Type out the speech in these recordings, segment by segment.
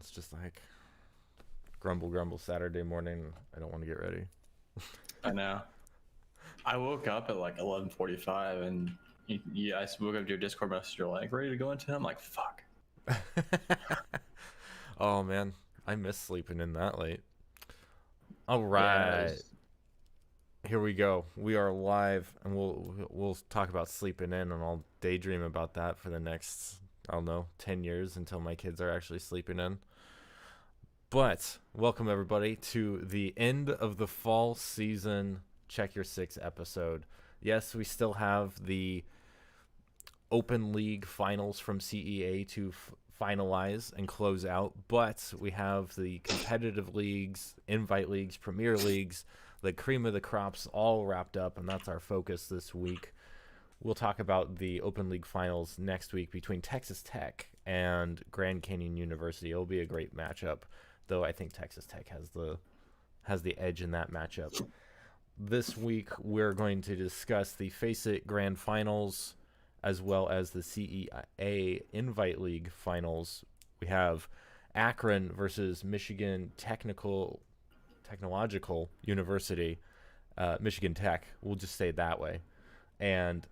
It's just like grumble, grumble Saturday morning. I don't want to get ready. I know. I woke up at like 11:45, and I woke up to your Discord message. You're like, ready to go into it? I'm like, fuck. Oh man, I miss sleeping in that late. All Yeah. right, here we go. We are live, and we'll talk about sleeping in, and I'll daydream about that for the next, I don't know, 10 years until my kids are actually sleeping in. But welcome everybody to the end of the fall season. Check Your Six episode. Yes, we still have the Open League finals from CEA to finalize and close out, but we have the competitive leagues, invite leagues, premier leagues, the cream of the crops all wrapped up, and that's our focus this week. We'll talk about the Open League finals next week between Texas Tech and Grand Canyon University. It'll be a great matchup, though I think Texas Tech has the edge in that matchup. This week we're going to discuss the Face It Grand Finals as well as the CEA Invite League Finals. We have Akron versus Michigan Technological University, Michigan Tech. We'll just say it that way, and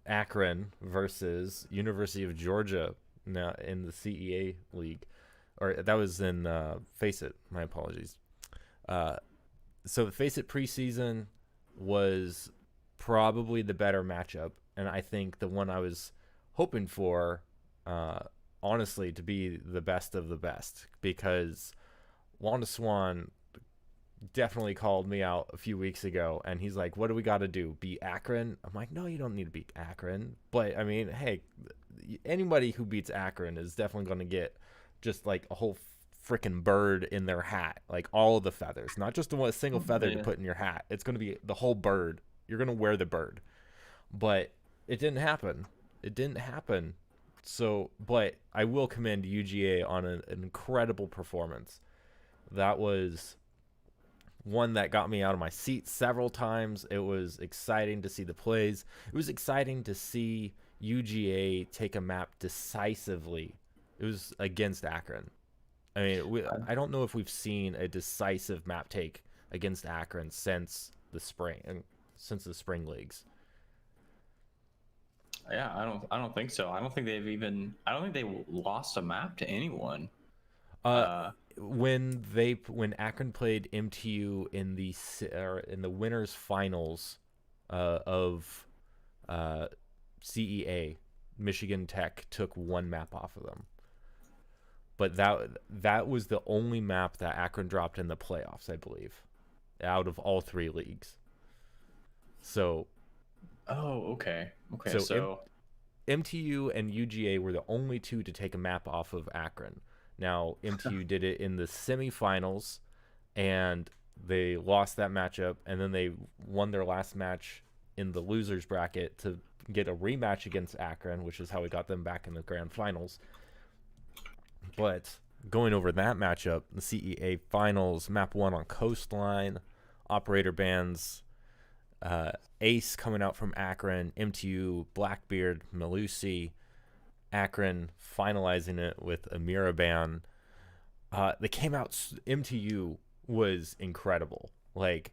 Akron versus University of Georgia now in the CEA League, or that was in Face It. My apologies. So the Face It preseason was probably the better matchup, and I think the one I was hoping for, honestly, to be the best of the best, because Wanda Swan definitely called me out a few weeks ago, and he's like, what do we got to do, beat Akron? I'm like, no, you don't need to beat Akron, but I mean, hey, anybody who beats Akron is definitely going to get just like a whole freaking bird in their hat, like all of the feathers, not just a single feather to put in your hat. It's going to be the whole bird. You're going to wear the bird. But it didn't happen. So, but I will commend UGA on an incredible performance. That was one that got me out of my seat several times. It was exciting to see the plays. It was exciting to see UGA take a map decisively. It was against Akron. I mean, I don't know if we've seen a decisive map take against Akron since the spring leagues. Yeah, I don't think so. I don't think they lost a map to anyone. When Akron played MTU in the winners finals of CEA, Michigan Tech took one map off of them. But that was the only map that Akron dropped in the playoffs, I believe, out of all three leagues. So. Oh, okay. So MTU and UGA were the only two to take a map off of Akron. Now, MTU did it in the semifinals, and they lost that matchup, and then they won their last match in the losers bracket to get a rematch against Akron, which is how we got them back in the grand finals. But going over that matchup, the CEA finals, map 1 on Coastline, operator bands, Ace coming out from Akron, MTU, Blackbeard, Malusi, Akron finalizing it with Amiraban. They came out, MTU was incredible. Like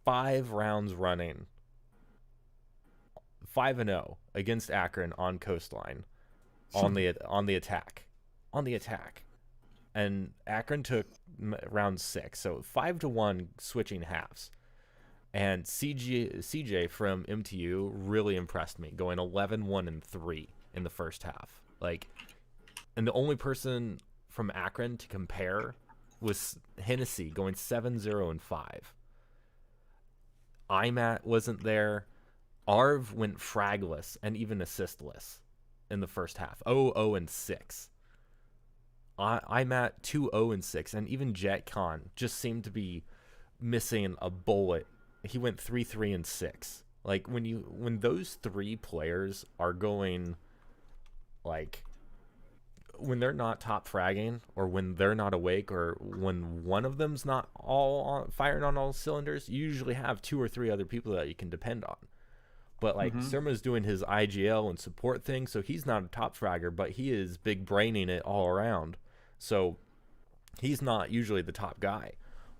5 rounds running, 5-0 against Akron on Coastline on the attack. And Akron took round 6, so 5-1 switching halves. And CJ from MTU really impressed me, going 11-1-3 in the first half. Like, and the only person from Akron to compare was Hennessy, going 7-0-5. IMAT wasn't there. Arv went fragless and even assistless in the first half, 0-0-6. IMAT 2-0-6, and even Jet Khan just seemed to be missing a bullet. He went 3-3-6. Like when those three players are going, like, when they're not top fragging, or when they're not awake, or when one of them's not firing on all cylinders, you usually have 2 or 3 other people that you can depend on. But like Surma's doing his IGL and support thing, so he's not a top fragger, but he is big braining it all around. So He's not usually the top guy,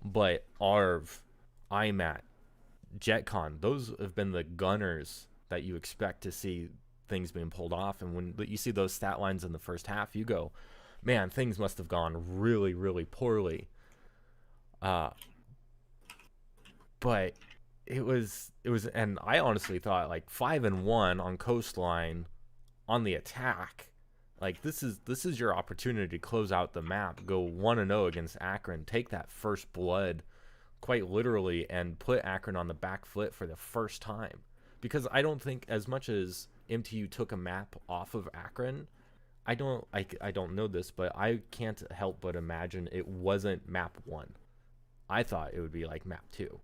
but Arv, IMAT, JetCon, those have been the gunners that you expect to see things being pulled off. And when you see those stat lines in the first half, you go, man, things must have gone really, really poorly. But and I honestly thought like 5-1 on Coastline on the attack. Like this is your opportunity to close out the map, go 1-0 against Akron, take that first blood quite literally, and put Akron on the back foot for the first time. Because I don't think, as much as MTU took a map off of Akron, I don't know this, but I can't help but imagine it wasn't map 1. I thought it would be like map 2.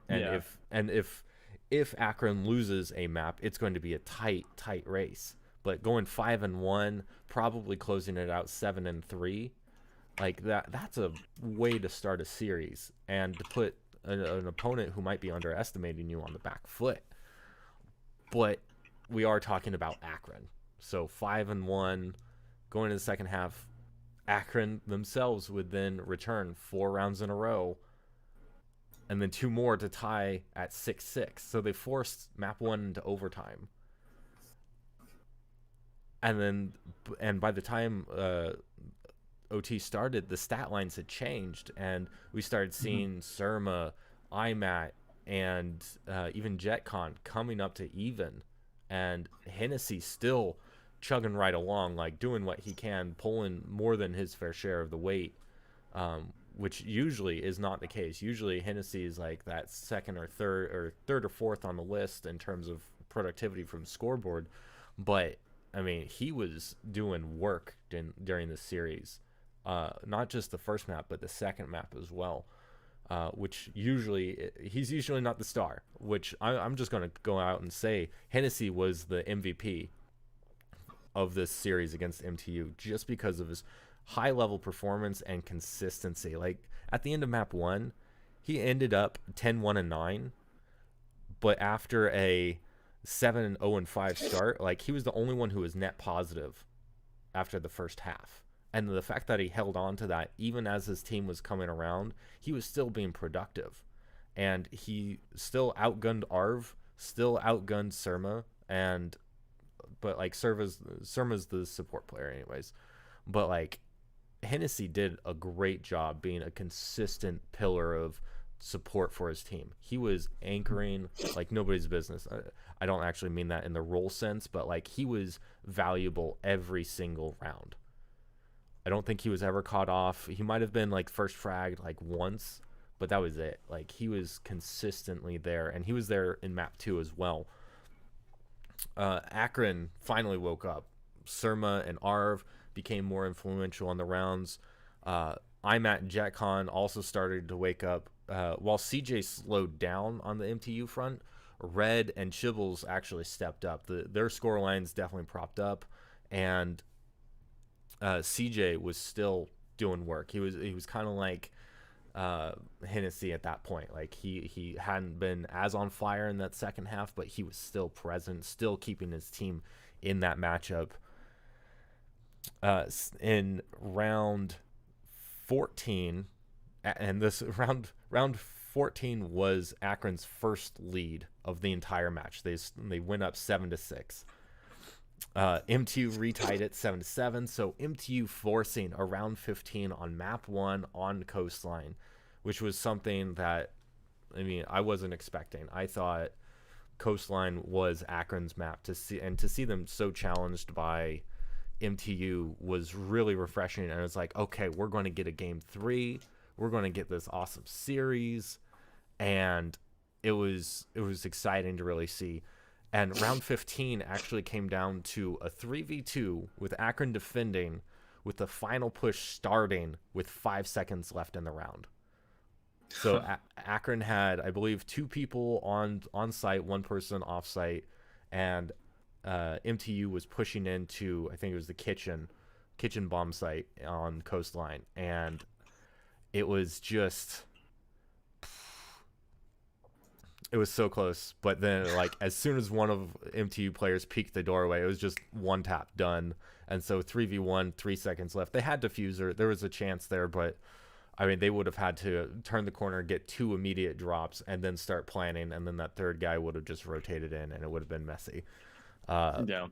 And if Akron loses a map, it's going to be a tight race. But going 5-1, probably closing it out 7-3, like that's a way to start a series and to put an opponent who might be underestimating you on the back foot. But we are talking about Akron. So 5-1 going to the second half, Akron themselves would then return 4 rounds in a row and then 2 more to tie at 6-6. So they forced map 1 into overtime. And by the time OT started, the stat lines had changed, and we started seeing Surma, IMAT, and even JetCon coming up to even, and Hennessy still chugging right along, like doing what he can, pulling more than his fair share of the weight, which usually is not the case. Usually Hennessy is like that second or third or fourth on the list in terms of productivity from the scoreboard, but I mean, he was doing work during the series, not just the first map, but the second map as well, which he's usually not the star, which I'm just going to go out and say Hennessy was the MVP of this series against MTU just because of his high-level performance and consistency. Like, at the end of map 1, he ended up 10-1-9, but after a 7-0-5 start, like he was the only one who was net positive after the first half. And the fact that he held on to that, even as his team was coming around, he was still being productive. And he still outgunned Arv, still outgunned Surma, but like Surma's the support player anyways. But like Hennessy did a great job being a consistent pillar of support for his team. He was anchoring like nobody's business. I don't actually mean that in the role sense, but like he was valuable every single round. I don't think he was ever caught off. He might have been like first fragged like once, but that was it. Like he was consistently there, and he was there in map 2 as well. Akron finally woke up. Surma and Arv became more influential on the rounds. IMAT and JetCon also started to wake up. While CJ slowed down on the MTU front, Red and Chibbles actually stepped up. Their score lines definitely propped up, and CJ was still doing work. He was kind of like Hennessy at that point. Like he hadn't been as on fire in that second half, but he was still present, still keeping his team in that matchup. In round 14, and this round 14 was Akron's first lead of the entire match. They went up 7-6. MTU retied it 7-7. So MTU forcing a round 15 on map 1 on Coastline, which was something that I wasn't expecting. I thought Coastline was Akron's map to see them so challenged by MTU was really refreshing. And it's like, okay, we're going to get a game 3. We're going to get this awesome series, and it was exciting to really see. And round 15 actually came down to a 3v2 with Akron defending, with the final push starting with 5 seconds left in the round. So Akron had, I believe, 2 people on site, 1 person off site, and MTU was pushing into, I think it was the kitchen bomb site on Coastline, and it was just It was so close, but then like as soon as one of MTU players peeked the doorway, it was just one tap done. And so 3v1, 3 seconds left. They had diffuser. There was a chance there, but I mean they would have had to turn the corner, get 2 immediate drops, and then start planning. And then that third guy would have just rotated in, and it would have been messy. Yeah.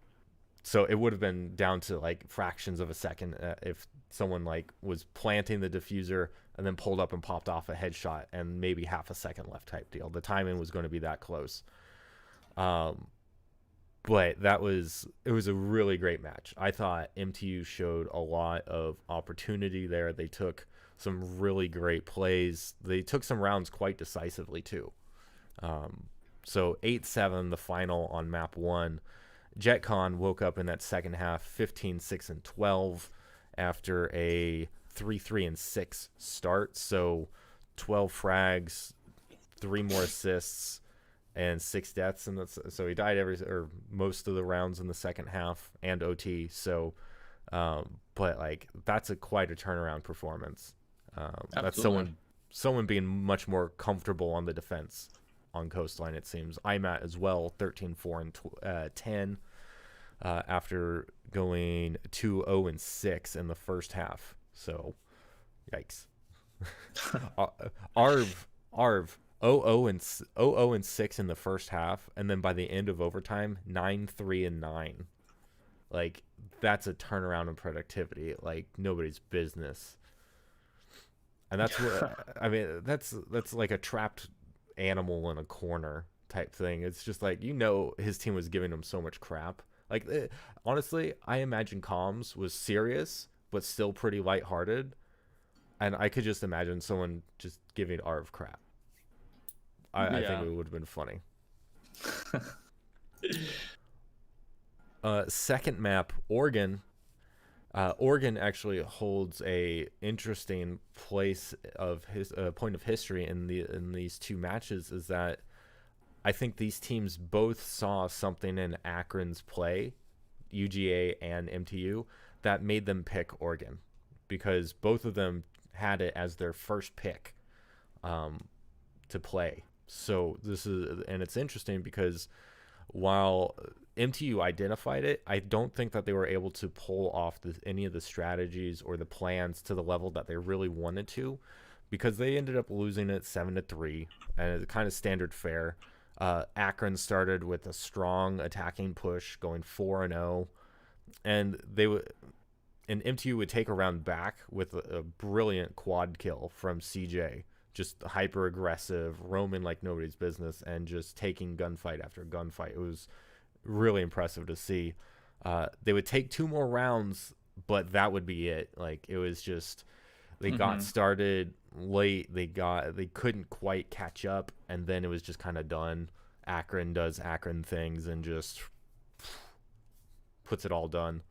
So it would have been down to like fractions of a second if someone like was planting the diffuser and then pulled up and popped off a headshot and maybe half a second left type deal. The timing was going to be that close. But it was a really great match. I thought MTU showed a lot of opportunity there. They took some really great plays. They took some rounds quite decisively too. So 8-7, the final on map 1. JetCon woke up in that second half 15-6-12 after a 3-3-6 start. So 12 frags, 3 more assists, and 6 deaths. And so he died most of the rounds in the second half and OT. So, but like that's quite a turnaround performance. That's someone being much more comfortable on the defense. On Coastline, it seems. IMAT as well, 13-4-10 after going 2-0-6 in the first half. So, yikes. Arv 0-0-6 in the first half, and then by the end of overtime, 9-3-9. Like that's a turnaround in productivity, like nobody's business. And that's what I mean. That's like a trapped animal in a corner type thing. It's just like, his team was giving him so much crap. Like honestly, I imagine comms was serious but still pretty lighthearted, and I could just imagine someone just giving Arv crap. I think it would have been funny. Second map, Oregon. Oregon actually holds a interesting place of his point of history in these 2 matches. Is that I think these teams both saw something in Akron's play, UGA and MTU, that made them pick Oregon, because both of them had it as their first pick to play. So it's interesting because while MTU identified it, I don't think that they were able to pull off any of the strategies or the plans to the level that they really wanted to, because they ended up losing it 7-3, and it's kind of standard fare. Akron started with a strong attacking push, going 4-0, and MTU would take a round back with a brilliant quad kill from CJ. Just hyper aggressive, roaming like nobody's business, and just taking gunfight after gunfight. It was really impressive to see. They would take 2 more rounds, but that would be it. Like it was just they got started late. They couldn't quite catch up, and then it was just kind of done. Akron does Akron things and just puts it all done.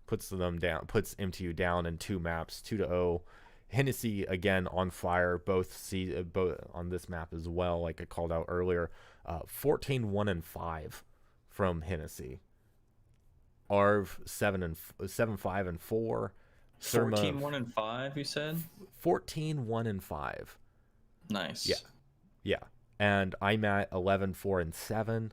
Puts MTU down in 2 maps, 2-0. Hennessy again on fire, both on this map as well, like I called out earlier. 14-1-5 from Hennessy. Arv 7-5-4. 14-1-5, you said? 14-1-5. Nice. Yeah. And IMAT 11-4-7.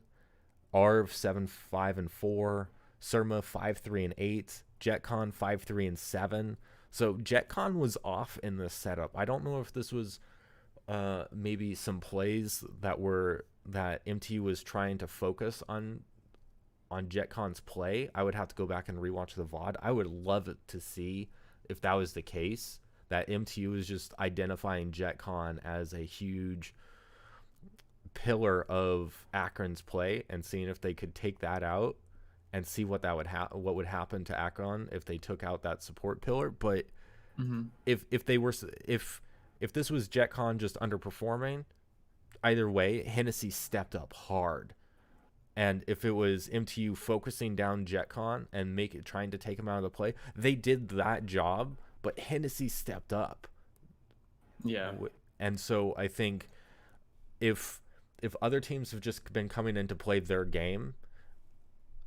Arv 7-5-4. Surma 5-3-8. JetCon 5-3-7. So JetCon was off in the setup. I don't know if this was maybe some plays that MT was trying to focus on JetCon's play. I would have to go back and rewatch the VOD. I would love to see if that was the case, that MTU was just identifying JetCon as a huge pillar of Akron's play and seeing if they could take that out and see what what would happen to Akron if they took out that support pillar. But if this was JetCon just underperforming, either way, Hennessy stepped up hard. And if it was MTU focusing down JetCon and trying to take him out of the play, they did that job, but Hennessy stepped up. Yeah. And so I think if other teams have just been coming in to play their game,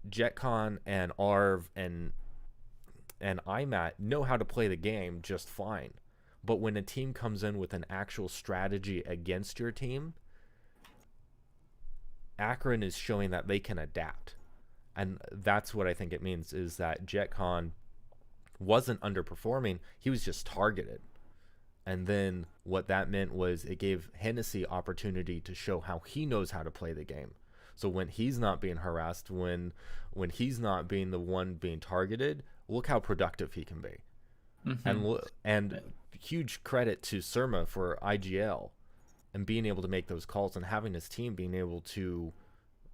JetCon and Arv and IMAT know how to play the game just fine. But when a team comes in with an actual strategy against your team, Akron is showing that they can adapt. And that's what I think it means, is that JetCon wasn't underperforming. He was just targeted. And then what that meant was it gave Hennessy opportunity to show how he knows how to play the game. So when he's not being harassed, when he's not being the one being targeted, look how productive he can be. And huge credit to Surma for IGL and being able to make those calls and having his team being able to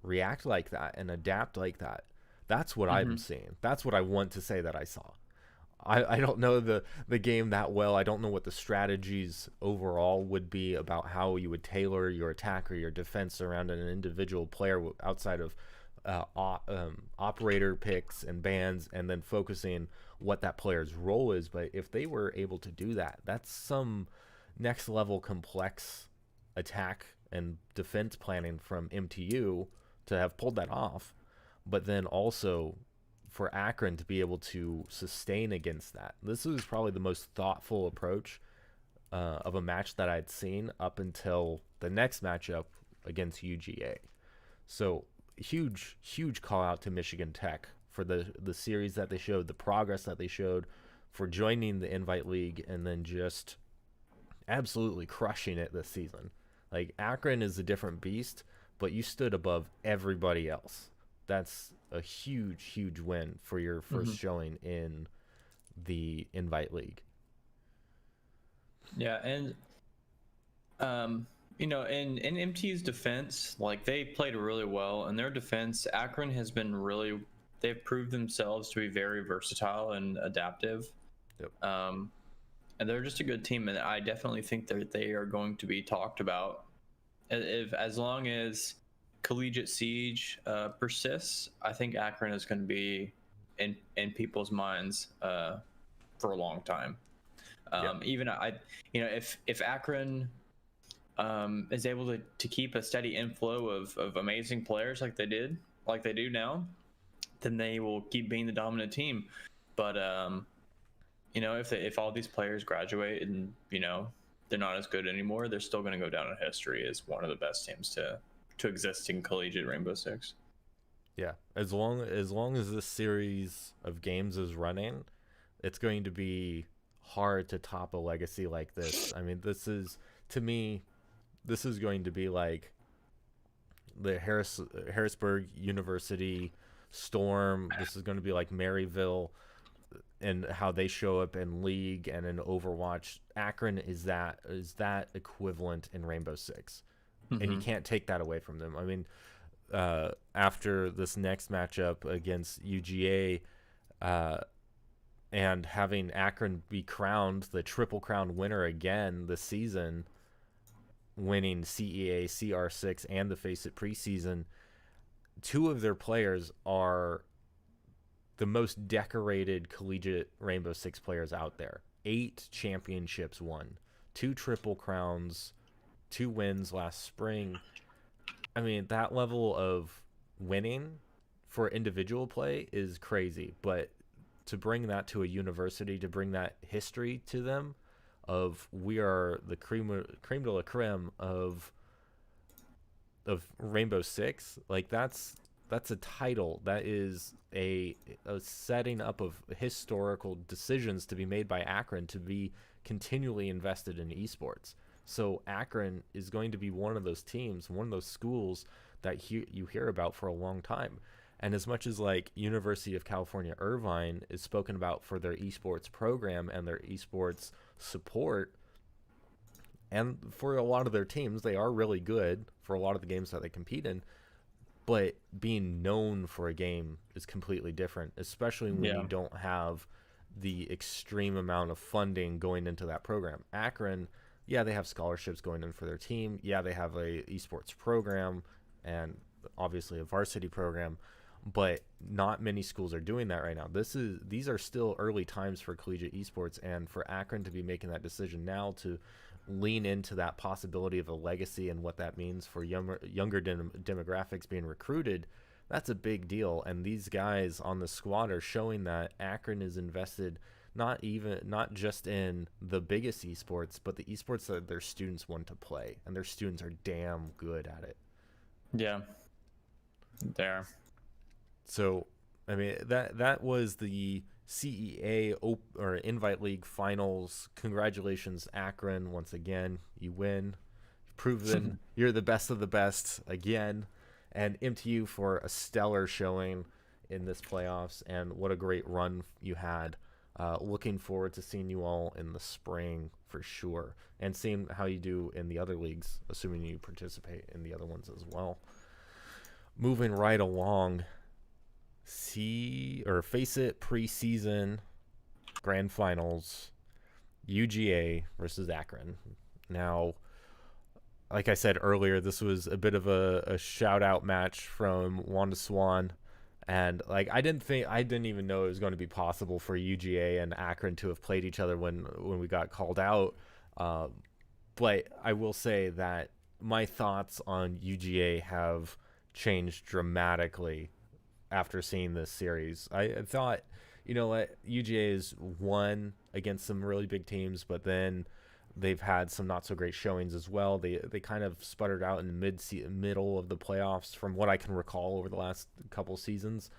react like that and adapt like that. That's what I'm seeing. That's what I want to say that I saw. I don't know the game that well. I don't know what the strategies overall would be about how you would tailor your attack or your defense around an individual player outside of operator picks and bans, and then focusing what that player's role is. But if they were able to do that, that's some next level complex attack and defense planning from MTU to have pulled that off. But then also for Akron to be able to sustain against that. This was probably the most thoughtful approach of a match that I'd seen up until the next matchup against UGA. So huge call out to Michigan Tech for the series that they showed, the progress that they showed, for joining the Invite League, and then just absolutely crushing it this season. Like, Akron is a different beast, but you stood above everybody else. That's a huge win for your first showing in the Invite League. Yeah, and you know, in MT's defense, like, they played really well. In their defense, Akron has been really, they've proved themselves to be very versatile and adaptive. Yep. And they're just a good team, and I definitely think that they are going to be talked about. As long as Collegiate Siege persists, I think Akron is going to be in people's minds for a long time. Even if Akron is able to keep a steady inflow of amazing players like they do now, then they will keep being the dominant team. But if all these players graduate and they're not as good anymore, they're still going to go down in history as one of the best teams to exist in collegiate Rainbow Six. Yeah, as long as this series of games is running, it's going to be hard to top a legacy like this. I mean, this is going to be like the Harrisburg University Storm. This is going to be like Maryville, and how they show up in League and in Overwatch. Akron is that equivalent in Rainbow Six. And you can't take that away from them. I mean, after this next matchup against UGA, and having Akron be crowned the Triple Crown winner again this season, winning CEA, CR6, and the Face It preseason, two of their players are the most decorated collegiate Rainbow Six players out there. 8 championships won, 2 Triple Crowns, 2 wins last spring. I mean, that level of winning for individual play is crazy, but to bring that to a university, to bring that history to them of we are the creme de la creme of Rainbow Six, like that's a title. That is a setting up of historical decisions to be made by Akron to be continually invested in esports. So Akron is going to be one of those teams, one of those schools that you hear about for a long time. And as much as like University of California, Irvine is spoken about for their esports program and their esports support, and for a lot of their teams, they are really good for a lot of the games that they compete in. But being known for a game is completely different, especially when you don't have the extreme amount of funding going into that program. Akron, yeah, they have scholarships going in for their team. Yeah, they have a esports program and obviously a varsity program, but not many schools are doing that right now. These are still early times for collegiate esports, and for Akron to be making that decision now to lean into that possibility of a legacy and what that means for younger demographics being recruited, that's a big deal. And these guys on the squad are showing that Akron is invested not just in the biggest esports, but the esports that their students want to play, and their students are damn good at it. Yeah, There. So, I mean, that was the or Invite League Finals. Congratulations, Akron! Once again, you win. You've proven you're the best of the best again, and MTU for a stellar showing in this playoffs. And what a great run you had. Looking forward to seeing you all in the spring for sure, and seeing how you do in the other leagues, assuming you participate in the other ones as well. Moving right along, Face It preseason grand finals, UGA versus Akron. Now, like I said earlier, this was a bit of a shout out match from Wanda Swan. And like I didn't even know it was going to be possible for UGA and Akron to have played each other when we got called out. But I will say that my thoughts on UGA have changed dramatically after seeing this series. I thought, you know what, UGA has won against some really big teams, but then they've had some not so great showings as well. They kind of sputtered out in the middle of the playoffs from what I can recall over the last couple seasons,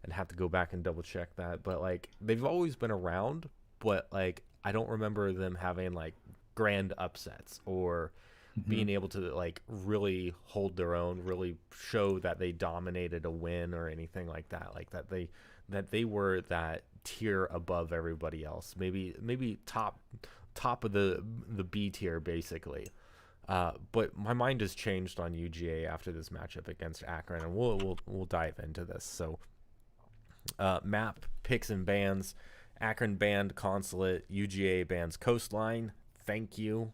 and have to go back and double check that. But like they've always been around, but like I don't remember them having like grand upsets or being able to like really hold their own, really show that they dominated a win or anything like that. Like that they were that tier above everybody else. Maybe top of the B tier basically. But my mind has changed on UGA after this matchup against Akron, and we'll dive into this. So map picks and bans. Akron banned Consulate, UGA bans Coastline. Thank you.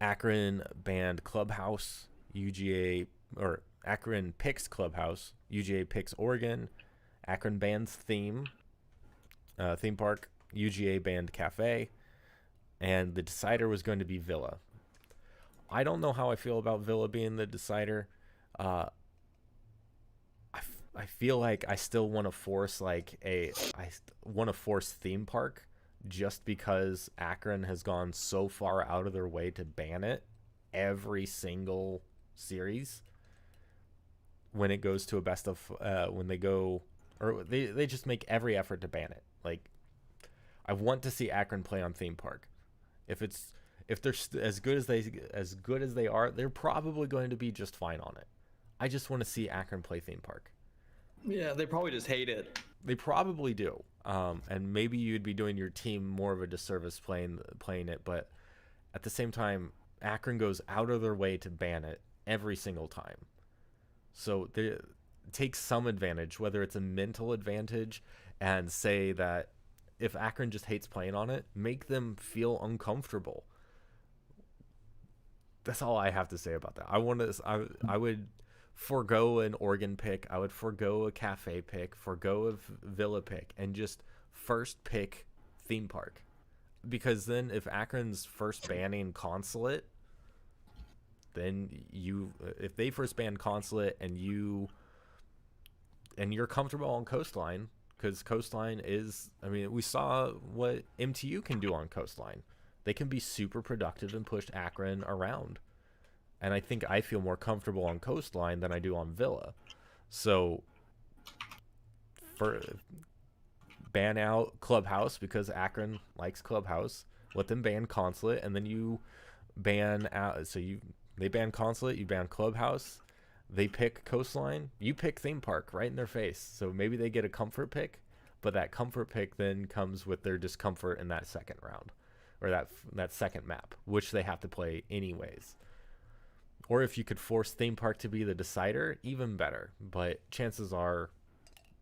Akron banned Clubhouse, Akron picks Clubhouse, UGA picks Oregon. Akron bans theme park, UGA banned Cafe, and the decider was going to be Villa. I don't know how I feel about Villa being the decider. I feel like I still want to force theme park, just because Akron has gone so far out of their way to ban it every single series. When it goes to a best of, when they go, or they just make every effort to ban it. Like, I want to see Akron play on theme park. If they're as good as they are, they're probably going to be just fine on it. I just want to see Akron play theme park. Yeah, they probably just hate it. They probably do. And maybe you'd be doing your team more of a disservice playing it, but at the same time, Akron goes out of their way to ban it every single time. So they take some advantage, whether it's a mental advantage, and say that if Akron just hates playing on it, make them feel uncomfortable. That's all I have to say about that. I would forego an Oregon pick. I would forego a Cafe pick, forego a Villa pick, and just first pick theme park. Because then if Akron's first banning Consulate, then if they first ban Consulate and you're comfortable on Coastline, because Coastline is, I mean, we saw what MTU can do on Coastline. They can be super productive and push Akron around. And I think I feel more comfortable on Coastline than I do on Villa. So ban out Clubhouse because Akron likes Clubhouse. Let them ban Consulate, and then you ban out. So they ban Consulate, you ban Clubhouse. They pick Coastline, you pick theme park right in their face. So maybe they get a comfort pick, but that comfort pick then comes with their discomfort in that second round, or that second map, which they have to play anyways. Or if you could force theme park to be the decider, even better. But chances are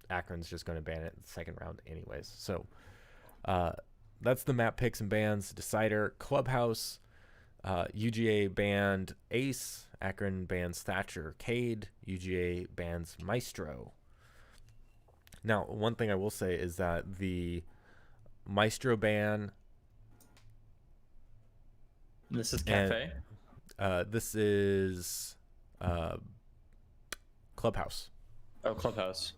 Akron's just going to ban it in the second round anyways. So that's the map picks and bans. Decider, Clubhouse, UGA banned Ace, Akron bans Thatcher Cade, UGA bans Maestro. Now, one thing I will say is that the Maestro ban... This is Cafe? This is Clubhouse. Oh, Clubhouse.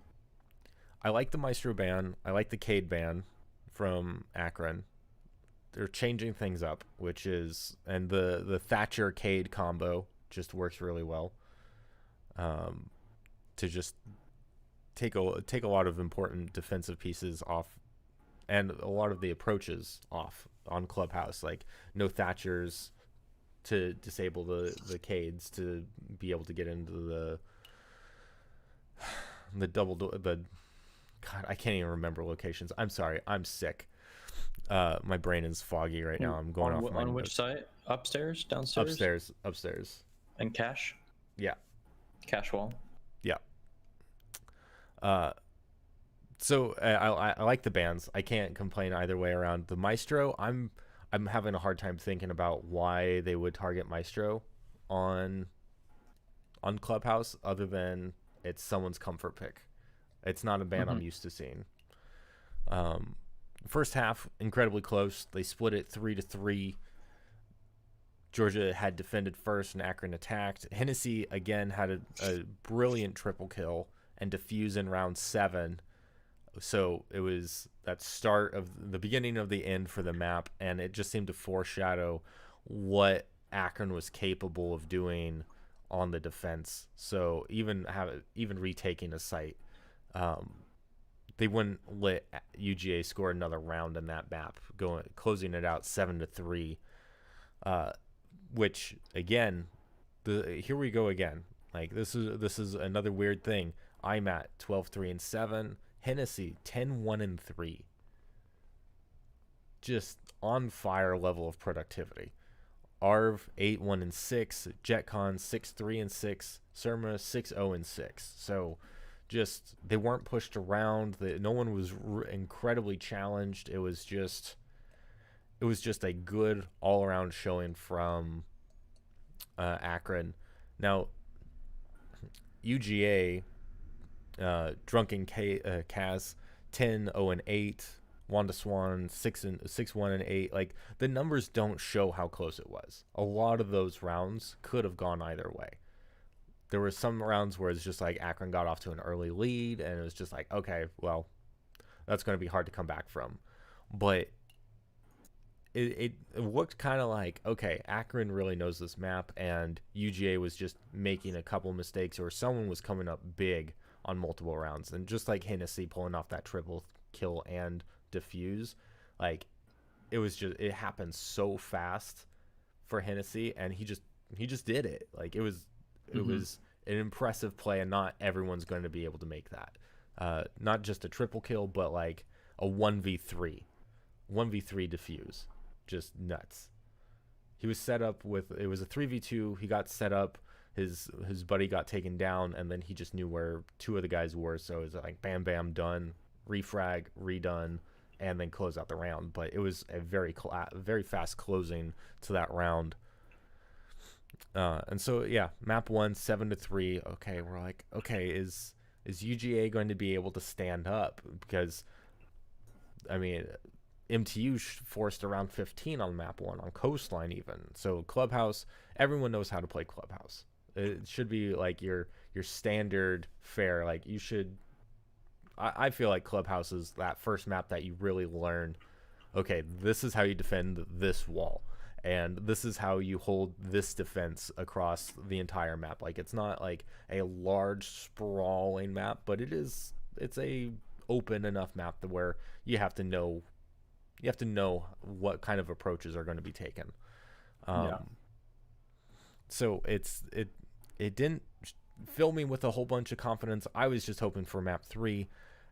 I like the Maestro ban. I like the Cade ban from Akron. They're changing things up, and the Thatcher Cade combo just works really well. to just take a lot of important defensive pieces off, and a lot of the approaches off on Clubhouse. Like no Thatchers to disable the Cades to be able to get into the the God, I can't even remember locations. I'm sorry, I'm sick. My brain is foggy right now. I'm going off my on which notes. side? Upstairs, downstairs, Upstairs. and cache Yeah, wall. yeah. So I like the bands. I can't complain either way around. The Maestro, I'm having a hard time thinking about why they would target Maestro on Clubhouse, other than it's someone's comfort pick. It's not a band I'm used to seeing. First half incredibly close. They split it 3-3. Georgia had defended first and Akron attacked. Hennessy again had a brilliant triple kill and defuse in round 7. So it was that start of the beginning of the end for the map, and it just seemed to foreshadow what Akron was capable of doing on the defense. So even retaking a site, they wouldn't let UGA score another round in that map, closing it out 7-3. Which again, here we go again. Like this is another weird thing. I'm at 12-3-7. Hennessy 10-1-3. Just on fire level of productivity. Arv 8-1-6. JetCon 6-3-6. Surma 6-0-6. So just they weren't pushed around. No one was incredibly challenged. It was just a good all around showing from Akron. Now UGA. Drunken Kaz 10-0-8, Wanda Swan 6-1-8. Like the numbers don't show how close it was. A lot of those rounds could have gone either way. There were some rounds where it's just like Akron got off to an early lead, and it was just like, okay, well, that's going to be hard to come back from. But it looked kind of like, okay, Akron really knows this map, and UGA was just making a couple mistakes, or someone was coming up big on multiple rounds. And just like Hennessy pulling off that triple kill and defuse, like it happened so fast for Hennessy, and he just did it. Like it was an impressive play, and not everyone's going to be able to make that. Not just a triple kill, but like a 1v3 defuse. Just nuts. He was set up with, it was a 3v2. He got set up, his buddy got taken down, and then he just knew where two of the guys were, so it was like bam bam done, refrag, redone, and then close out the round. But it was a very fast closing to that round. And so yeah, map 1 7-3. Okay, we're like, okay, is UGA going to be able to stand up? Because I mean, MTU forced around 15 on map 1 on Coastline even. So Clubhouse, everyone knows how to play Clubhouse. It should be like your standard fare. Like you should, I feel like Clubhouse is that first map that you really learn, okay, this is how you defend this wall, and this is how you hold this defense across the entire map. Like it's not like a large sprawling map, but it's a open enough map to where you have to know what kind of approaches are going to be taken. So it didn't fill me with a whole bunch of confidence. I was just hoping for map 3,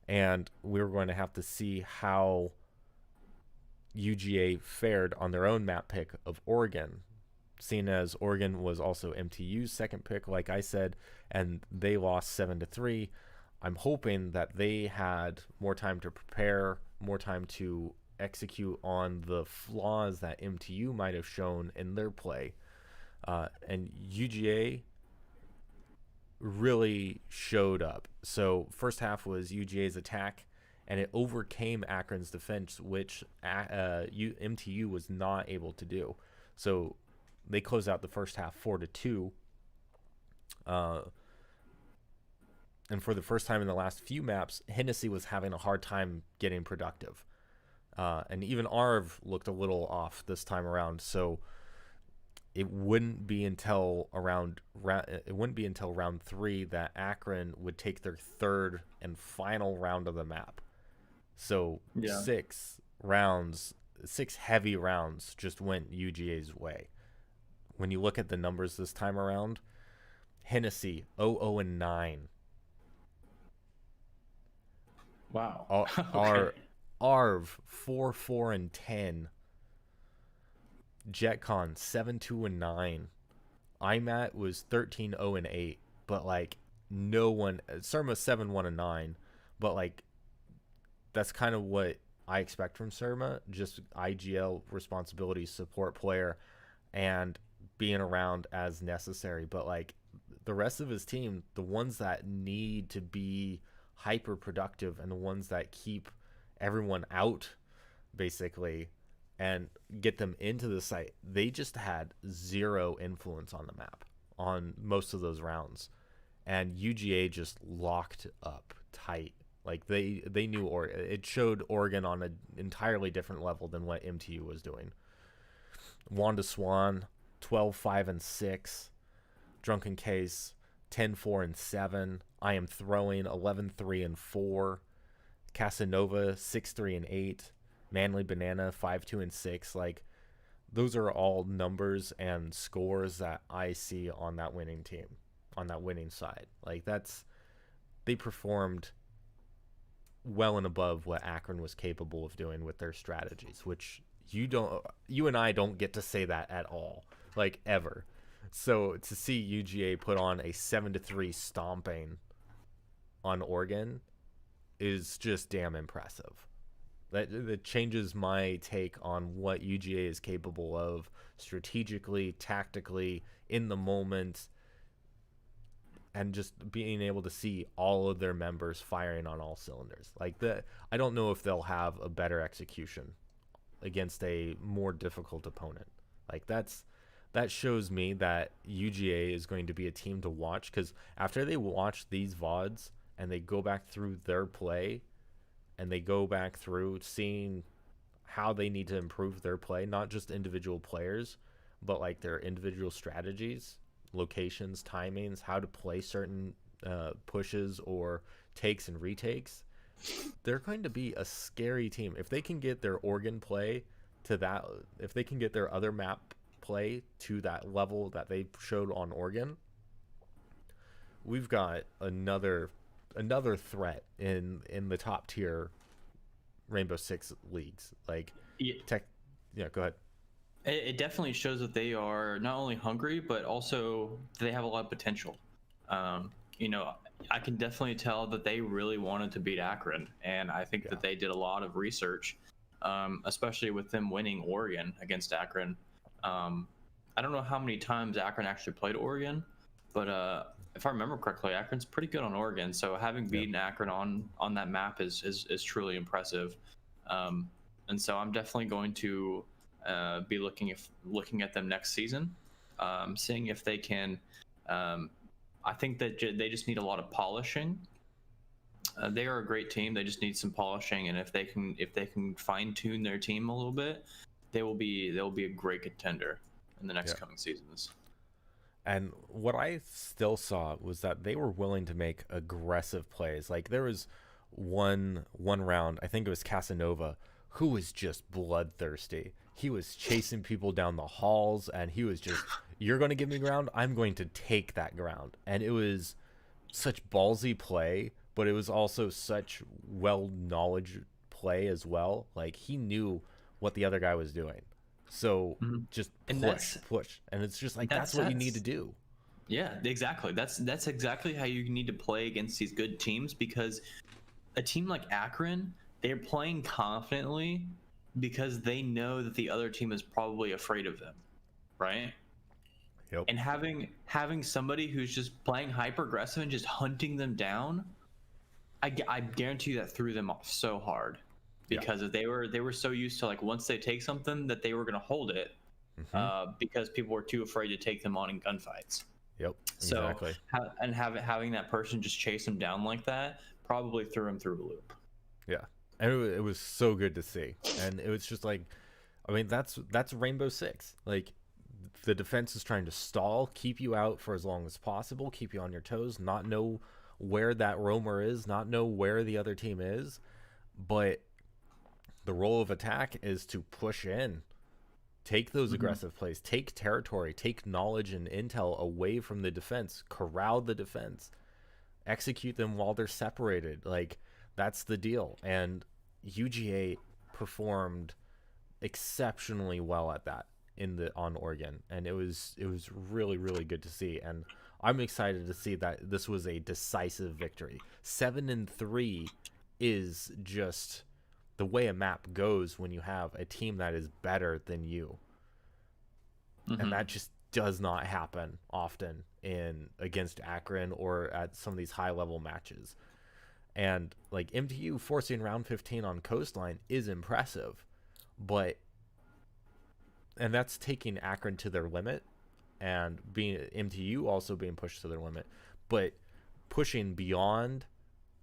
and we were going to have to see how UGA fared on their own map pick of Oregon, seeing as Oregon was also MTU's second pick, like I said, and they lost 7-3. I'm hoping that they had more time to prepare, more time to execute on the flaws that MTU might have shown in their play. And UGA really showed up. So first half was UGA's attack, and it overcame Akron's defense, which MTU was not able to do. So they closed out the first half 4-2. And for the first time in the last few maps, Hennessy was having a hard time getting productive. And even Arv looked a little off this time around. So it wouldn't be until round 3 that Akron would take their third and final round of the map. So Yeah. 6 rounds, 6 heavy rounds just went UGA's way. When you look at the numbers this time around, Hennessy 0-0-9. Wow. Okay. Our Arv 4-4-10. JetCon 7-2-9. IMAT was 13-0-8. But like no one, Surma 7-1-9. But like that's kind of what I expect from Surma. Just IGL responsibility, support player, and being around as necessary. But like the rest of his team, the ones that need to be hyper productive and the ones that keep everyone out basically and get them into the site, they just had zero influence on the map on most of those rounds. And UGA just locked up tight. Like they knew, or it showed Oregon on an entirely different level than what MTU was doing. Wanda Swan 12-5-6. Drunken Case 10-4-7. I Am Throwing 11-3-4. Casanova 6-3-8. Manly Banana 5-2-6. Like those are all numbers and scores that I see on that winning team, on that winning side. Like they performed well and above what Akron was capable of doing with their strategies, which you and I don't get to say that at all, like ever. So to see UGA put on a 7-3 stomping on Oregon is just damn impressive. That changes my take on what UGA is capable of strategically, tactically, in the moment, and just being able to see all of their members firing on all cylinders. I don't know if they'll have a better execution against a more difficult opponent. Like that shows me that UGA is going to be a team to watch, because after they watch these VODs and they go back through their play and they go back through seeing how they need to improve their play, not just individual players, but like their individual strategies, locations, timings, how to play certain pushes or takes and retakes, they're going to be a scary team. If they can get their Oregon play to that, if they can get their other map play to that level that they showed on Oregon, we've got another threat in the top tier Rainbow Six leagues. Like Yeah, yeah, go ahead. it definitely shows that they are not only hungry, but also they have a lot of potential. You know, I can definitely tell that they really wanted to beat Akron, and I think that they did a lot of research, especially with them winning Oregon against Akron. I don't know how many times Akron actually played Oregon, but if I remember correctly, Akron's pretty good on Oregon. So having beaten Akron on that map is truly impressive. And so I'm definitely going to be looking at them next season, seeing if they can. I think that they just need a lot of polishing. They are a great team. They just need some polishing, and if they can fine tune their team a little bit, they will be a great contender in the next coming seasons. And what I still saw was that they were willing to make aggressive plays. Like there was one round, I think it was Casanova, who was just bloodthirsty. He was chasing people down the halls, and he was just, you're going to give me ground, I'm going to take that ground. And it was such ballsy play, but it was also such well knowledge play as well. Like he knew what the other guy was doing. So just push. And it's just like, that's what you need to do. Yeah, exactly. That's exactly how you need to play against these good teams, because a team like Akron, they're playing confidently because they know that the other team is probably afraid of them, right? Yep. And having somebody who's just playing hyper aggressive and just hunting them down, I guarantee you that threw them off so hard, because they were so used to, like, once they take something that they were going to hold it, because people were too afraid to take them on in gunfights. Yep. So exactly. having that person just chase them down like that probably threw him through a loop. Yeah. And it was so good to see. And it was just like, I mean, that's Rainbow Six. Like the defense is trying to stall, keep you out for as long as possible, keep you on your toes, not know where that roamer is, not know where the other team is. But the role of attack is to push in, take those aggressive plays, take territory, take knowledge and intel away from the defense, corral the defense, execute them while they're separated. Like, that's the deal. And UGA performed exceptionally well at that on Oregon, and it was really, really good to see. And I'm excited to see that this was a decisive victory. 7-3 is just the way a map goes when you have a team that is better than you. And that just does not happen often against Akron or at some of these high level matches. And like MTU forcing round 15 on Coastline is impressive, and that's taking Akron to their limit, and being MTU also being pushed to their limit. But pushing beyond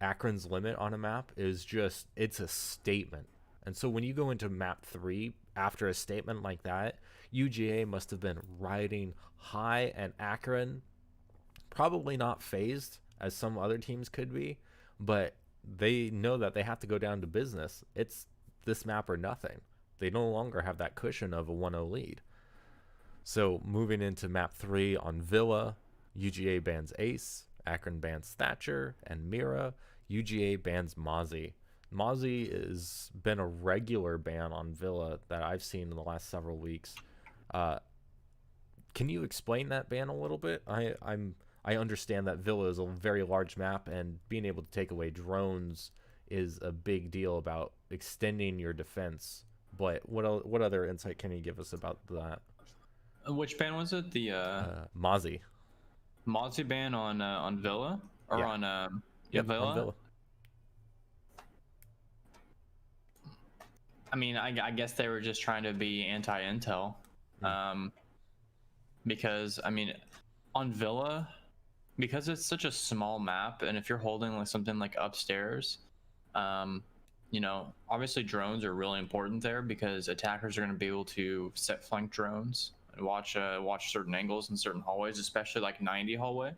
Akron's limit on a map is just, it's a statement. And so when you go into map 3 after a statement like that, UGA must have been riding high, and Akron probably not phased as some other teams could be, but they know that they have to go down to business. It's this map or nothing. They no longer have that cushion of a 1-0 lead. So moving into map 3 on Villa, UGA bans Ace, Akron bans Thatcher and Mira, UGA bans Mozzie. Mozzie has been a regular ban on Villa that I've seen in the last several weeks. Can you explain that ban a little bit? I understand that Villa is a very large map, and being able to take away drones is a big deal about extending your defense. But what other insight can you give us about that? Which ban was it? The Mozzie. Mozzie ban on Villa, or Yeah. on Yep, Villa? on Villa. I mean, I guess they were just trying to be anti-intel, because I mean, on Villa, because it's such a small map, and if you're holding like something like upstairs, you know, obviously drones are really important there, because attackers are going to be able to set flank drones and watch certain angles in certain hallways, especially like 90 hallway.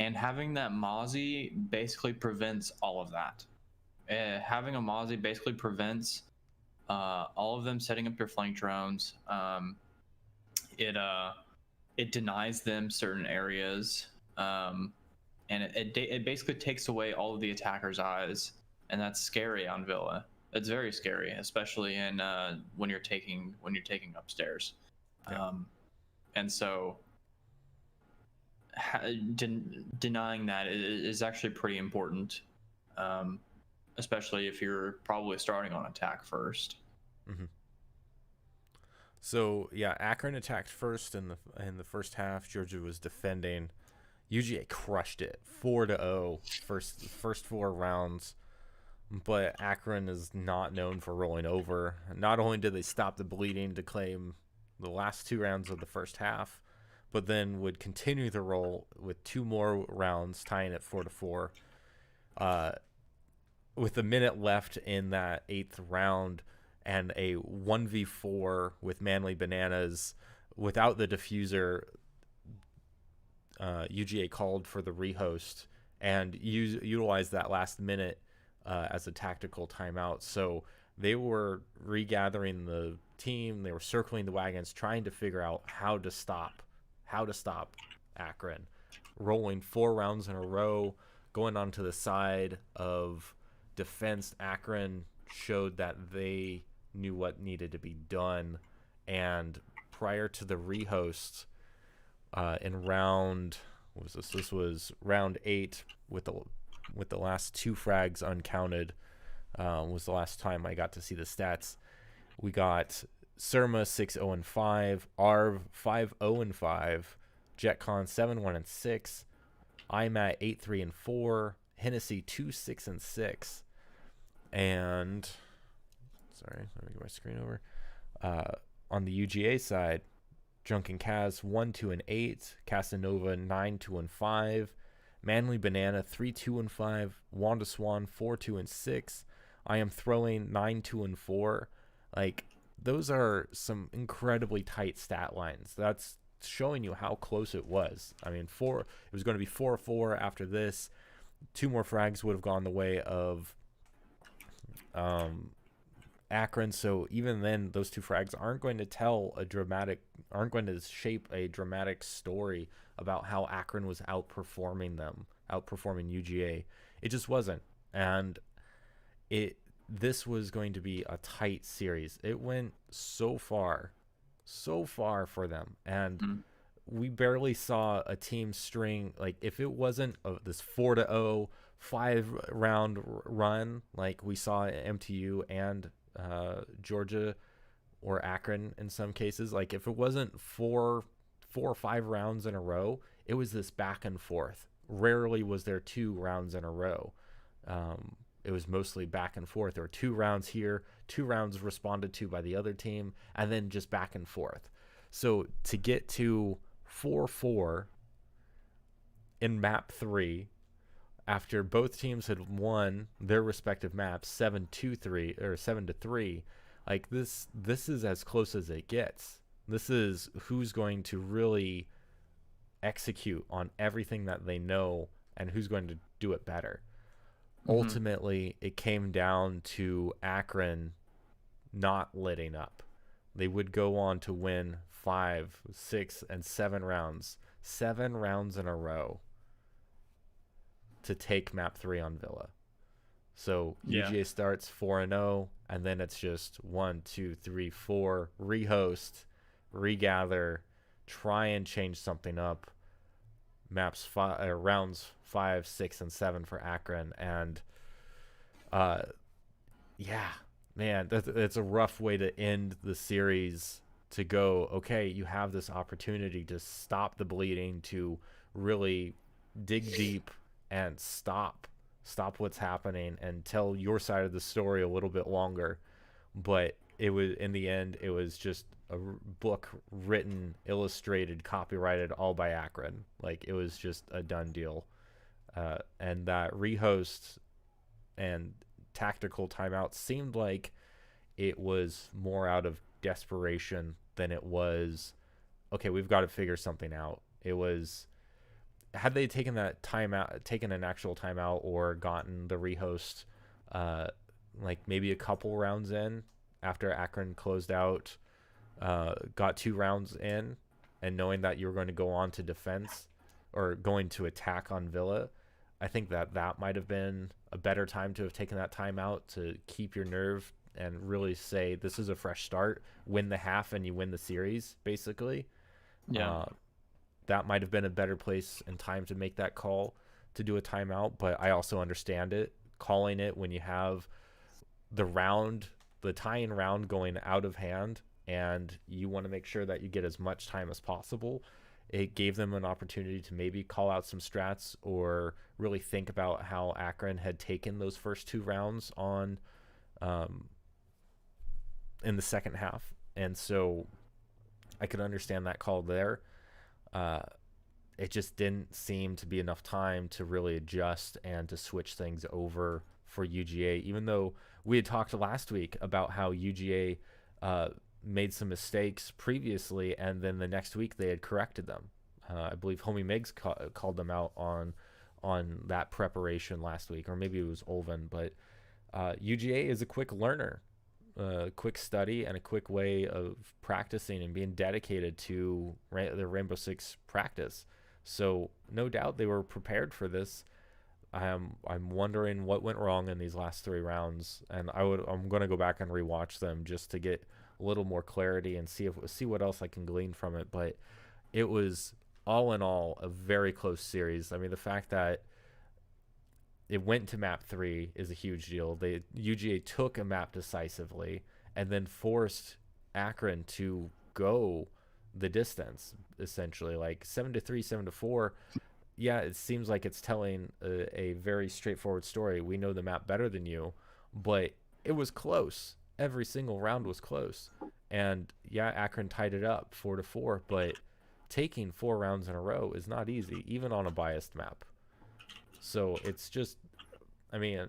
And having that Mozzie basically prevents all of that. Having a Mozzie basically prevents all of them setting up your flank drones. It denies them certain areas, and it basically takes away all of the attackers' eyes, and that's scary on Villa. It's very scary, especially in when you're taking upstairs. Yeah. And so denying that is actually pretty important, especially if you're probably starting on attack first. So yeah, Akron attacked first in the first half. Georgia was defending. UGA crushed it 4-0 first 4 rounds. But Akron is not known for rolling over. Not only did they stop the bleeding to claim the last 2 rounds of the first half, but then would continue to roll with 2 more rounds, tying it 4-4. With a minute left in that 8th round, and a 1v4 with Manly Bananas without the diffuser, UGA called for the rehost and utilized that last minute as a tactical timeout. So they were regathering the team. They were circling the wagons, trying to figure out how to stop Akron. Rolling 4 rounds in a row, going onto the side of defense. Akron showed that they knew what needed to be done, and prior to the rehost, in round, what was this? This was round 8 with the last 2 frags uncounted. Was the last time I got to see the stats. We got Surma 6-0-5, Arv 5-0-5, JetCon 7-1-6, IMAT 8-3-4, Hennessy 2-6-6, and sorry, let me get my screen over. On the UGA side, Drunken Kaz 1-2-8, Casanova 9-2-5, Manly Banana 3-2-5, Wanda Swan 4-2-6. I am throwing 9-2-4. Like, those are some incredibly tight stat lines. That's showing you how close it was. I mean, it was going to be 4-4 after this. 2 more frags would have gone the way of Akron. So even then, those 2 frags aren't going to shape a dramatic story about how Akron was outperforming UGA. It just wasn't. And this was going to be a tight series. It went so far for them. And we barely saw a team string, like if it wasn't this 4-0 5-round run like we saw at MTU and Georgia or Akron in some cases, like if it wasn't 4 or 5 rounds in a row, it was this back and forth. Rarely was there 2 rounds in a row. It was mostly back and forth. There were 2 rounds here, 2 rounds responded to by the other team, and then just back and forth. So to get to 4-4 in map 3 after both teams had won their respective maps 7-2-3 or 7-3, like this is as close as it gets. This is who's going to really execute on everything that they know and who's going to do it better. Ultimately, it came down to Akron not letting up. They would go on to win 5, 6, and 7 rounds. 7 rounds in a row to take map 3 on Villa. So UGA starts 4-0, and then it's just 1, 2, 3, 4, rehost, regather, try and change something up. Rounds 5, 6, and 7 for Akron, and it's a rough way to end the series. To go, okay, you have this opportunity to stop the bleeding, to really dig deep and stop what's happening and tell your side of the story a little bit longer. But it was, in the end, it was just a book written, illustrated, copyrighted, all by Akron. Like, it was just a done deal. And that rehost and tactical timeout seemed like it was more out of desperation than it was, okay, we've got to figure something out. It was, had they taken that timeout, taken an actual timeout, or gotten the rehost like maybe a couple rounds in after Akron closed out, got 2 rounds in, and knowing that you were going to go on to defense or going to attack on Villa, I think that might have been a better time to have taken that timeout, to keep your nerve and really say, this is a fresh start, win the half and you win the series, basically. That might have been a better place and time to make that call, to do a timeout. But I also understand it, calling it when you have the tying round going out of hand, and you want to make sure that you get as much time as possible. It gave them an opportunity to maybe call out some strats, or really think about how Akron had taken those first 2 rounds on in the second half. And so I could understand that call there. It just didn't seem to be enough time to really adjust and to switch things over for UGA, even though we had talked last week about how UGA made some mistakes previously, and then the next week they had corrected them. I believe Homie Miggs called them out on that preparation last week, or maybe it was Olven. But UGA is a quick learner, a quick study, and a quick way of practicing and being dedicated to their Rainbow Six practice. So no doubt they were prepared for this. I'm wondering what went wrong in these last 3 rounds, and I'm going to go back and rewatch them just to get a little more clarity and see what else I can glean from it. But it was, all in all, a very close series. I mean, the fact that it went to map 3 is a huge deal. UGA took a map decisively and then forced Akron to go the distance, essentially. Like 7-3, 7-4. Yeah, it seems like it's telling a very straightforward story. We know the map better than you, but it was close. Every single round was close. And yeah, Akron tied it up 4-4, but taking 4 rounds in a row is not easy, even on a biased map. So it's just, I mean,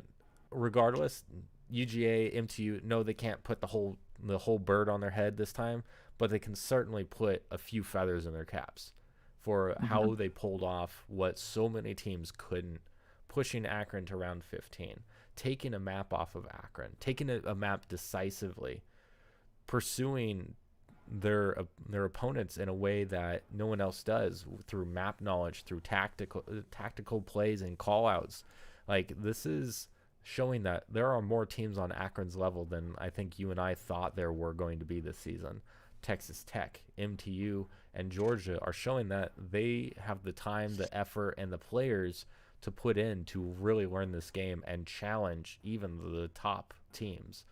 regardless, UGA, MTU, no, they can't put the whole bird on their head this time, but they can certainly put a few feathers in their caps for Mhm. how they pulled off what so many teams couldn't, pushing Akron to round 15, taking a map off of Akron, taking a map decisively, pursuing their opponents in a way that no one else does, through map knowledge, through tactical plays and callouts. Like, this is showing that there are more teams on Akron's level than I think you and I thought there were going to be this season. Texas Tech, MTU, and Georgia are showing that they have the time, the effort, and the players to put in to really learn this game and challenge even the top teams.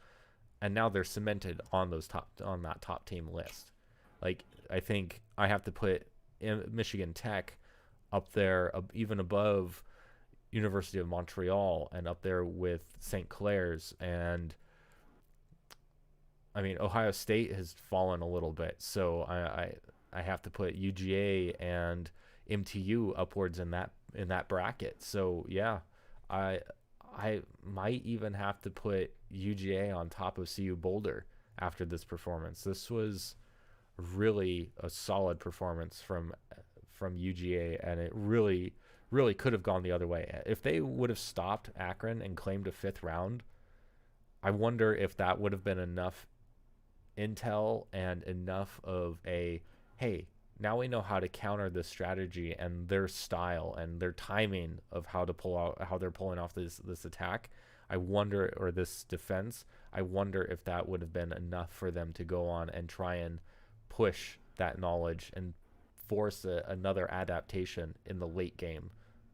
And now they're cemented on that top team list. Like, I think I have to put Michigan Tech up there, even above University of Montreal, and up there with St. Clair's. And I mean, Ohio State has fallen a little bit, so I have to put UGA and MTU upwards in that bracket. So yeah, I I might even have to put UGA on top of CU Boulder after this performance. This was really a solid performance from UGA, and it really could have gone the other way. If they would have stopped Akron and claimed a fifth round, I wonder if that would have been enough intel and enough of a, hey, now we know how to counter this strategy and their style and their timing of how to pull out, how they're pulling off this attack. I wonder, or this defense, I wonder if that would have been enough for them to go on and try and push that knowledge and force another adaptation in the late game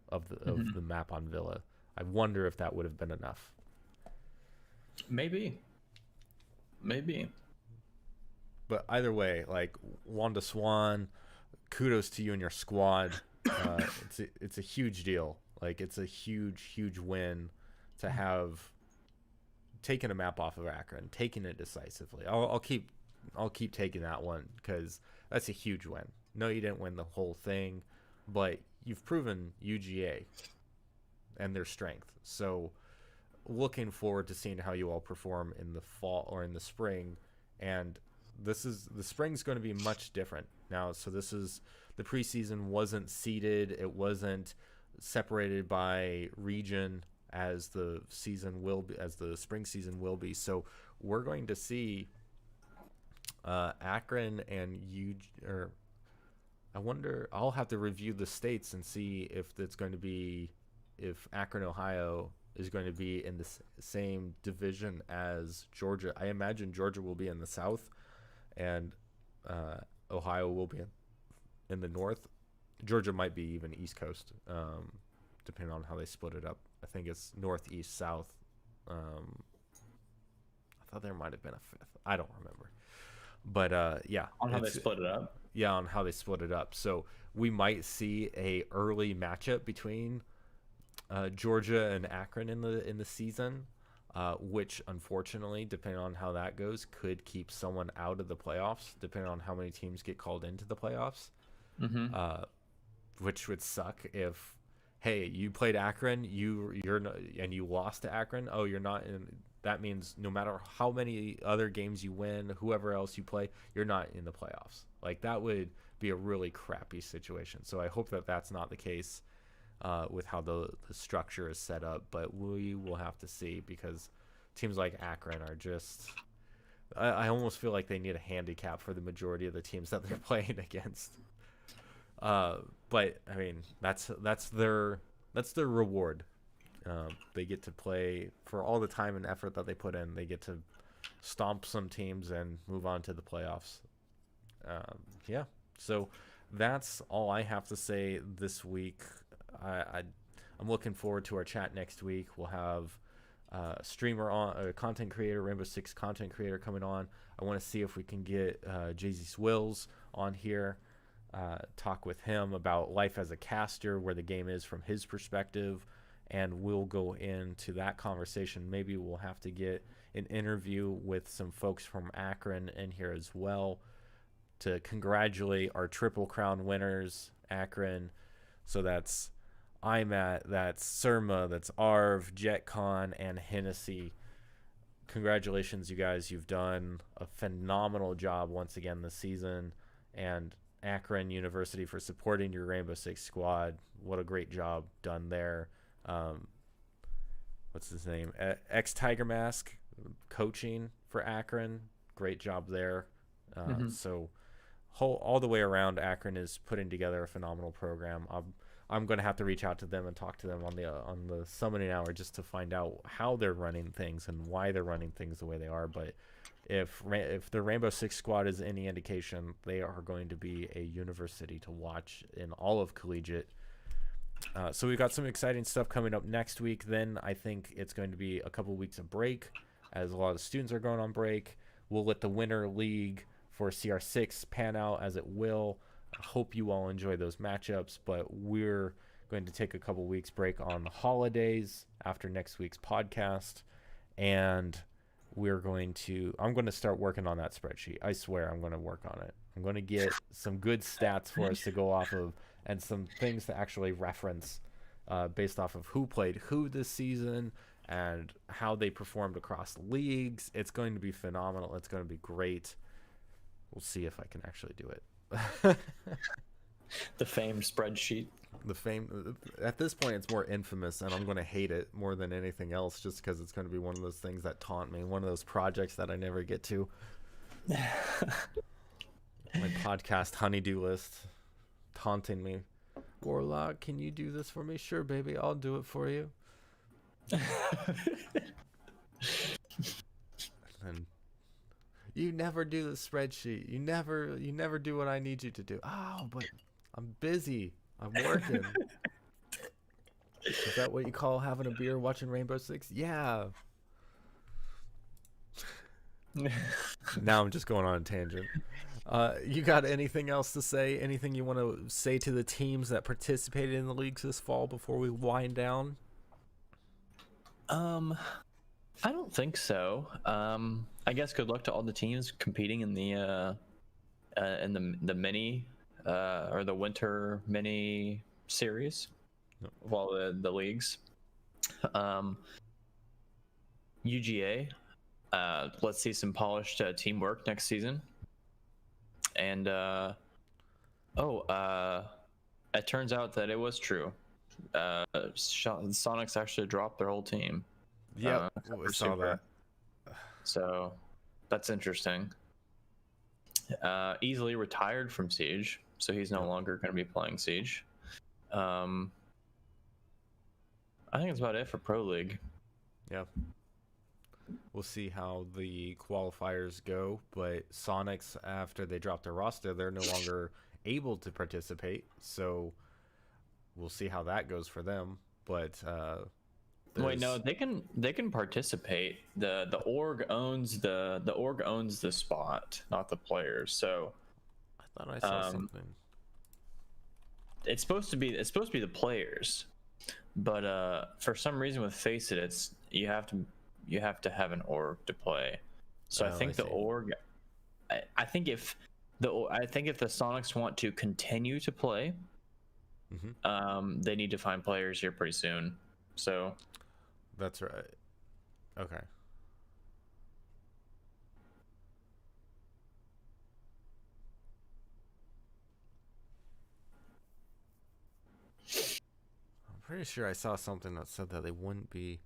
of the Mhm. map on Villa. I wonder if that would have been enough. Maybe. Maybe. But either way, like, Wanda Swan, kudos to you and your squad. It's a huge deal. Like, it's a huge win to have taken a map off of Akron, taking it decisively. I'll keep taking that one because that's a huge win. No, you didn't win the whole thing, but you've proven UGA and their strength. So looking forward to seeing how you all perform in the fall or in the spring. And the spring's going to be much different now. So this is, the preseason wasn't seeded, it wasn't separated by region as the season will be, as the spring season will be. So we're going to see Akron and or I wonder, I'll have to review the states and see if it's going to be, if Akron, Ohio is going to be in the same division as Georgia. I imagine Georgia will be in the south, and Ohio will be in the north. Georgia might be even East Coast, depending on how they split it up. I think it's north, east, south. I thought there might have been a fifth. I don't remember. But yeah, On how they split it up. yeah, on how they split it up. So we might see a early matchup between Georgia and Akron in the season, which unfortunately, depending on how that goes, could keep someone out of the playoffs, depending on how many teams get called into the playoffs. Mm-hmm. Which would suck if, hey, you played Akron, you're not, and you lost to Akron. Oh, you're not in. That means no matter how many other games you win, whoever else you play, you're not in the playoffs. Like, that would be a really crappy situation. So I hope that that's not the case with how the structure is set up. But we will have to see, because teams like Akron are just. I almost feel like they need a handicap for the majority of the teams that they're playing against. But I mean, that's their reward. They get to play for all the time and effort that they put in. They get to stomp some teams and move on to the playoffs. Yeah, so that's all I have to say this week. I'm looking forward to our chat next week. We'll have streamer on, a content creator, Rainbow Six content creator coming on. I want to see if we can get Jay-Z Swills on here. Talk with him about life as a caster, where the game is from his perspective, and we'll go into that conversation. Maybe we'll have to get an interview with some folks from Akron in here as well to congratulate our Triple Crown winners, Akron. So that's IMAT, that's Surma, that's Arv, JetCon, and Hennessy. congratulations, you guys. You've done a phenomenal job once again this season. And Akron University for supporting your Rainbow Six squad. What a great job done there. Um, what's his name? Ex Tiger Mask coaching for Akron. Great job there. So all the way around, Akron is putting together a phenomenal program. I'm going to have to reach out to them and talk to them on the summoning hour just to find out how they're running things and why they're running things the way they are. But if the Rainbow Six squad is any indication, they are going to be a university to watch in all of collegiate. So we've got some exciting stuff coming up next week. Then I think it's going to be a couple weeks of break as a lot of students are going on break. We'll let the winter league for CR6 pan out as it will. I hope you all enjoy those matchups, but we're going to take a couple weeks break on the holidays after next week's podcast, and I'm going to start working on that spreadsheet. I swear I'm going to work on it. I'm going to get some good stats for us to go off of and some things to actually reference based off of who played who this season and how they performed across leagues. It's going to be phenomenal. It's going to be great. We'll see if I can actually do it. The famed spreadsheet. At this point, it's more infamous, and I'm going to hate it more than anything else just because it's going to be one of those things that taunt me, one of those projects that I never get to. My podcast honeydew list taunting me. Warlock, can you do this for me? Sure, baby, I'll do it for you. And you never do the spreadsheet. You never do what I need you to do. Oh, but I'm busy. I'm working. Is that what you call having a beer watching Rainbow Six? Yeah. Now I'm just going on a tangent. You got anything else to say? Anything you want to say to the teams that participated in the leagues this fall before we wind down? I don't think so. I guess good luck to all the teams competing in the mini or the winter mini series of all the leagues. UGA, let's see some polished teamwork next season. And it turns out that it was true. Sonics actually dropped their whole team. Yeah, we saw that. So that's interesting. Easily retired from Siege, so he's no longer going to be playing Siege. I think that's about it for Pro League. Yeah. We'll see how the qualifiers go, but Sonics, after they drop their roster, they're no longer able to participate, so we'll see how that goes for them. But wait, no, they can participate. The org owns the spot, not the players. So I thought I saw something. It's supposed to be the players, but for some reason with Faceit, it's you have to have an org to play. So I think the org. I think if the Sonics want to continue to play, they need to find players here pretty soon. So. That's right. Okay. I'm pretty sure I saw something that said that they wouldn't be.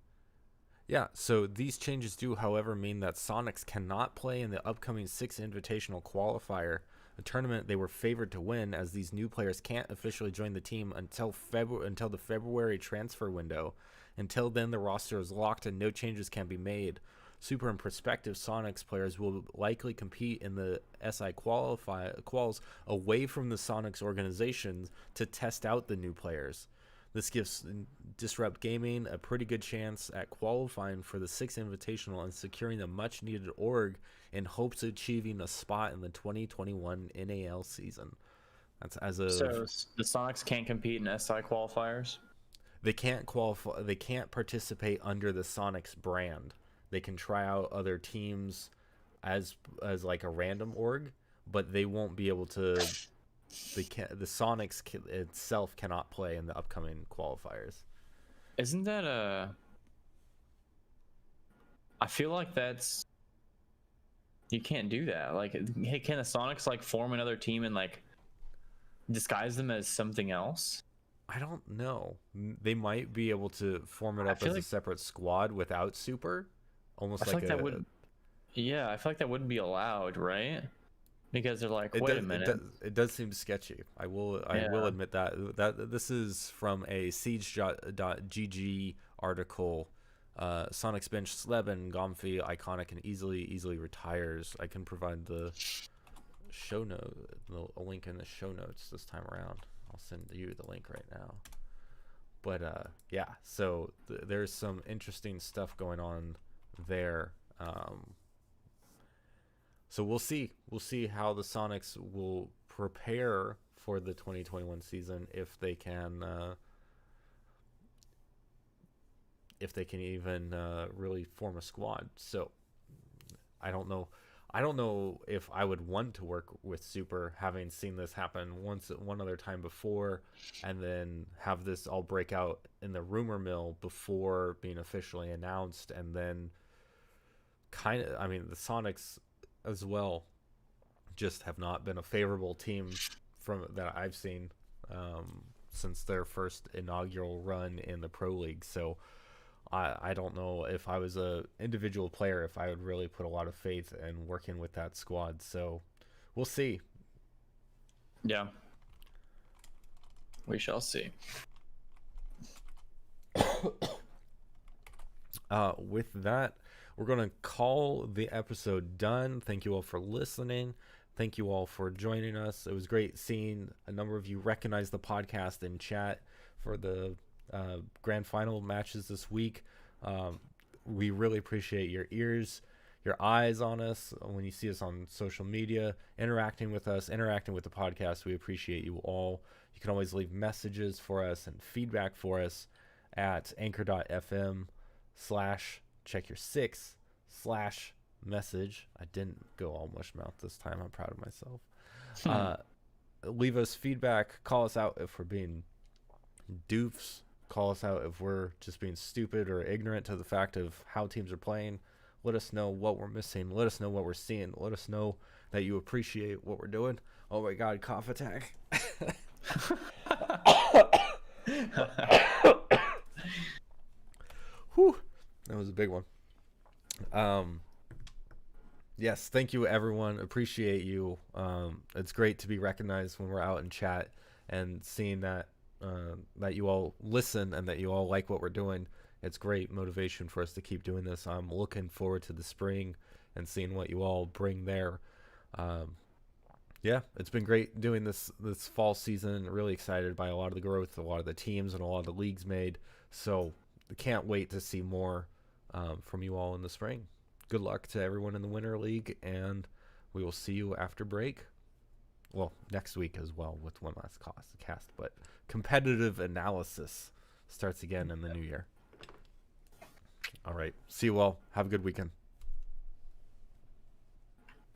Yeah, so these changes do, however, mean that Sonics cannot play in the upcoming 6 Invitational Qualifier, a tournament they were favored to win, as these new players can't officially join the team until the February transfer window. Until then, the roster is locked and no changes can be made. Super and prospective Sonics players will likely compete in the SI quals away from the Sonics organizations to test out the new players. This gives Disrupt Gaming a pretty good chance at qualifying for the 6th Invitational and securing a much-needed org in hopes of achieving a spot in the 2021 NAL season. That's as of... So the Sonics can't compete in SI qualifiers? They can't qualify. They can't participate under the Sonics brand. They can try out other teams as like a random org, but they won't be able to. The Sonics itself cannot play in the upcoming qualifiers. Isn't that I feel like you can't do that. Like, hey, can the Sonics like form another team and like disguise them as something else? I don't know. They might be able to form it I up feel as a like separate squad without Super, I almost feel like like that would, yeah, I feel like that wouldn't be allowed, right? Because they're like, It wait a does. minute. It does seem sketchy. I will Yeah. admit that this is from a Siege.gg article. Sonic's bench Sleben Gomfi iconic and easily retires. I can provide the a link in the show notes this time around. I'll send you the link right now. But yeah, so there's some interesting stuff going on there. So we'll see. We'll see how the Sonics will prepare for the 2021 season if they can even really form a squad. So I don't know. I don't know if I would want to work with Super, having seen this happen one other time before, and then have this all break out in the rumor mill before being officially announced, and then I mean, the Sonics as well just have not been a favorable team from that I've seen since their first inaugural run in the Pro League. So I don't know if I was a individual player if I would really put a lot of faith in working with that squad. So we'll see. Yeah. We shall see. With that, we're going to call the episode done. Thank you all for listening. Thank you all for joining us. It was great seeing a number of you recognize the podcast in chat for the grand final matches this week. We really appreciate your ears, your eyes on us when you see us on social media, interacting with us, interacting with the podcast. We appreciate you all. You can always leave messages for us and feedback for us at anchor.fm/check-your-6/message. I didn't go all mush mouth this time. I'm proud of myself. Leave us feedback. Call us out if we're being doofs. Call us out if we're just being stupid or ignorant to the fact of how teams are playing. Let us know what we're missing. Let us know what we're seeing. Let us know that you appreciate what we're doing. Oh my God, cough attack. Whew, that was a big one. Yes, thank you everyone. Appreciate you. It's great to be recognized when we're out in chat and seeing that that you all listen and that you all like what we're doing. It's great motivation for us to keep doing this. I'm looking forward to the spring and seeing what you all bring there. Yeah, it's been great doing this fall season. Really excited by a lot of the growth, a lot of the teams, and a lot of the leagues made. So can't wait to see more from you all in the spring. Good luck to everyone in the Winter League, and we will see you after break. Well, next week as well with one last cast, but competitive analysis starts again in the new year. All right. See you all. Have a good weekend.